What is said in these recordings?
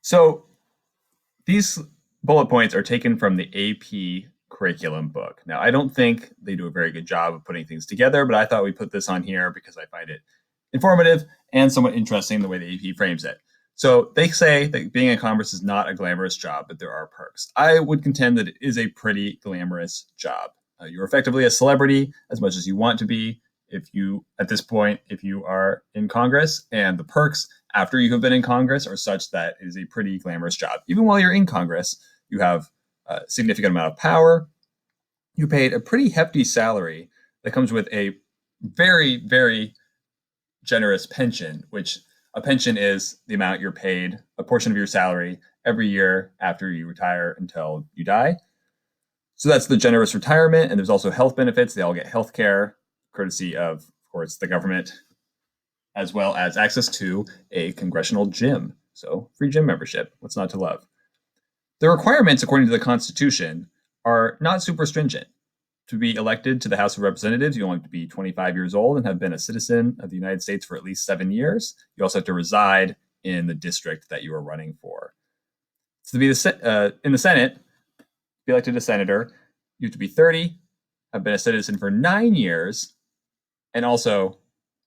So these bullet points are taken from the AP curriculum book. Now, I don't think they do a very good job of putting things together, but I thought we'd put this on here because I find it informative and somewhat interesting the way the AP frames it. So they say that being in Congress is not a glamorous job, but there are perks. I would contend that it is a pretty glamorous job. You're effectively a celebrity as much as you want to be at this point, if you are in Congress, and the perks after you have been in Congress are such that it is a pretty glamorous job. Even while you're in Congress, you have a significant amount of power. You paid a pretty hefty salary that comes with a very, very generous pension, which a pension is the amount you're paid, a portion of your salary every year after you retire until you die. So that's the generous retirement. And there's also health benefits. They all get health care, courtesy of course, the government, as well as access to a congressional gym. So free gym membership. What's not to love? The requirements, according to the Constitution, are not super stringent. To be elected to the House of Representatives, you only have to be 25 years old and have been a citizen of the United States for at least 7 years. You also have to reside in the district that you are running for. So to be in the Senate, be elected a senator, you have to be 30, have been a citizen for 9 years, and also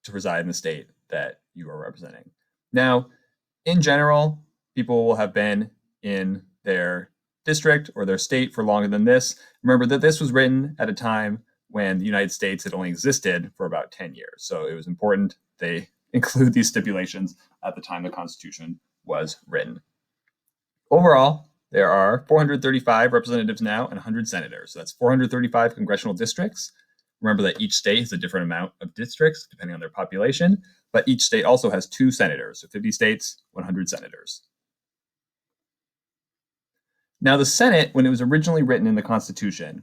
to reside in the state that you are representing. Now, in general, people will have been in their district or their state for longer than this. Remember that this was written at a time when the United States had only existed for about 10 years. So it was important they include these stipulations at the time the Constitution was written. Overall, there are 435 representatives now and 100 senators. So that's 435 congressional districts. Remember that each state has a different amount of districts depending on their population, but each state also has 2 senators. So 50 states, 100 senators. Now, the Senate, when it was originally written in the Constitution,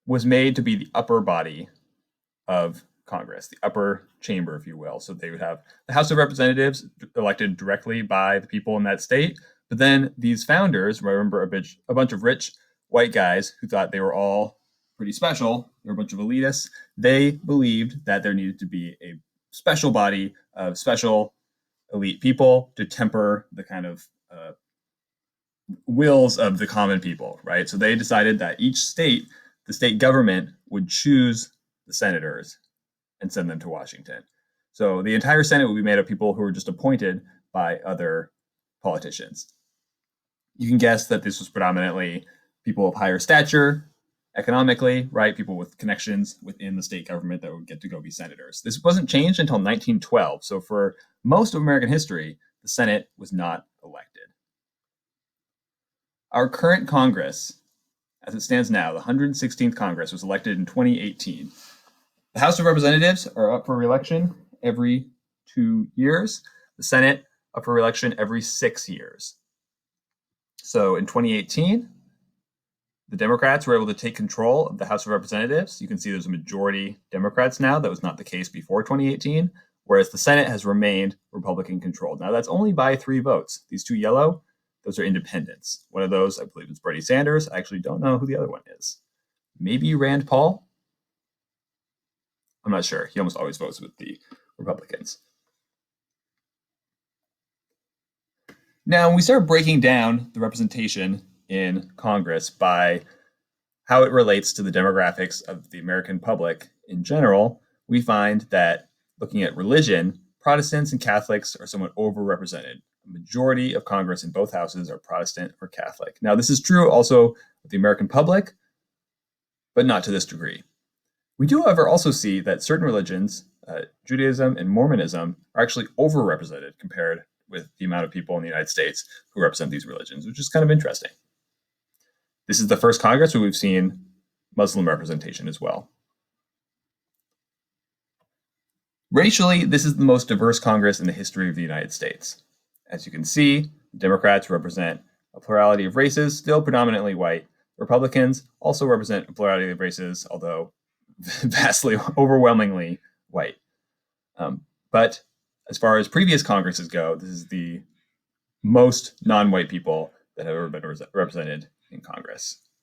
was made to be the upper body of Congress, the upper chamber, if you will. So they would have the House of Representatives elected directly by the people in that state. But then these founders, remember a bunch of rich white guys who thought they were all pretty special, they were a bunch of elitists, they believed that there needed to be a special body of special elite people to temper the kind of wills of the common people, right? So they decided that each state, the state government, would choose the senators and send them to Washington. So the entire Senate would be made of people who were just appointed by other politicians. You can guess that this was predominantly people of higher stature economically, right? People with connections within the state government that would get to go be senators. This wasn't changed until 1912. So for most of American history, the Senate was not elected. Our current Congress, as it stands now, the 116th Congress, was elected in 2018. The House of Representatives are up for re-election every 2 years. The Senate up for re-election every 6 years. So in 2018, the Democrats were able to take control of the House of Representatives. You can see there's a majority Democrats now. That was not the case before 2018, whereas the Senate has remained Republican controlled. Now that's only by 3 votes. These 2 yellow, those are independents. One of those, I believe, is Bernie Sanders. I actually don't know who the other one is. Maybe Rand Paul? I'm not sure. He almost always votes with the Republicans. Now, when we start breaking down the representation in Congress by how it relates to the demographics of the American public in general, we find that looking at religion, Protestants and Catholics are somewhat overrepresented. The majority of Congress in both houses are Protestant or Catholic. Now, this is true also with the American public, but not to this degree. We do, however, also see that certain religions, Judaism and Mormonism, are actually overrepresented compared with the amount of people in the United States who represent these religions, which is kind of interesting. This is the first Congress where we've seen Muslim representation as well. Racially, this is the most diverse Congress in the history of the United States. As you can see, Democrats represent a plurality of races, still predominantly white. Republicans also represent a plurality of races, although vastly, overwhelmingly white. But as far as previous Congresses go, this is the most non-white people that have ever been represented in Congress.